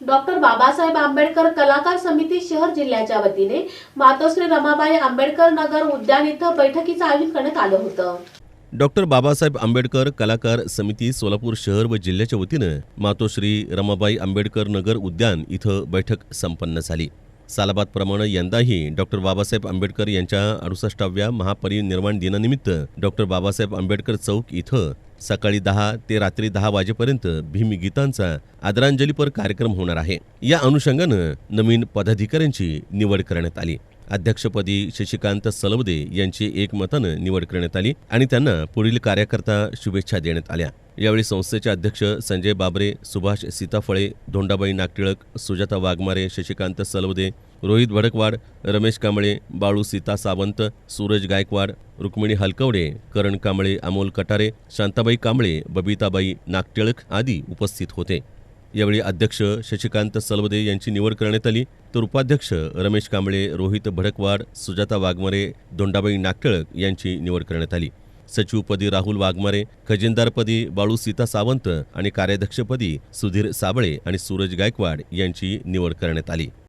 Doctor Babasaheb Ambedkar कलाकार समिती शहर जिल्ह्याच्या वतीने मातोश्री रमाबाई आंबेडकर नगर उद्यान इथं बैठकीचं आयोजन करण्यात आलं होतं। डॉक्टर बाबासाहेब आंबेडकर कलाकार समिती सोलापूर शहर व जिल्ह्याच्या वतीनं मातोश्री रमाबाई आंबेडकर नगर उद्यान इथं बैठक संपन्न झाली। सालाबादप्रमाणे यंदाही डॉक्टर बाबासाहेब आंबेडकर यांच्या 68व्या महापरिनिर्वाण दिनानिमित्त डॉक्टर बाबासाहेब आंबेडकर चौक इथं सकाळी 10 ते रात्री 10 वाजेपर्यंत भीमगीतांचा आदरांजलीपर कार्यक्रम होणार आहे। या अनुषंगानं नवीन पदाधिकाऱ्यांची निवड करण्यात आली। अध्यक्षपदी शशिकांत सलवदे यांची एकमतानं निवड करण्यात आली आणि त्यांना पुढील कार्यकर्ता शुभेच्छा देण्यात आल्या। यावेळी संस्थेचे अध्यक्ष संजय बाबरे, सुभाष सीताफळे, धोंडाबाई नागटिळक, सुजाता वाघमारे, शशिकांत सलवदे, रोहित भडकवाड, रमेश कांबळे, बाळू सीता सावंत, सूरज गायकवाड, रुक्मिणी हलकवडे, करण कांबळे, अमोल कटारे, शांताबाई कांबळे, बबिताबाई नागटिळक आदी उपस्थित होते। यावेळी अध्यक्ष शशिकांत सलवदे यांची निवड करण्यात आली तर उपाध्यक्ष रमेश कांबळे, रोहित भडकवाड, सुजाता वाघमारे, धोंडाबाई नागटिळक यांची निवड करण्यात आली। सचिवपदी राहुल वाघमारे, खजिनदारपदी बाळू सीता सावंत आणि कार्याध्यक्षपदी सुधीर साबळे आणि सूरज गायकवाड यांची निवड करण्यात आली।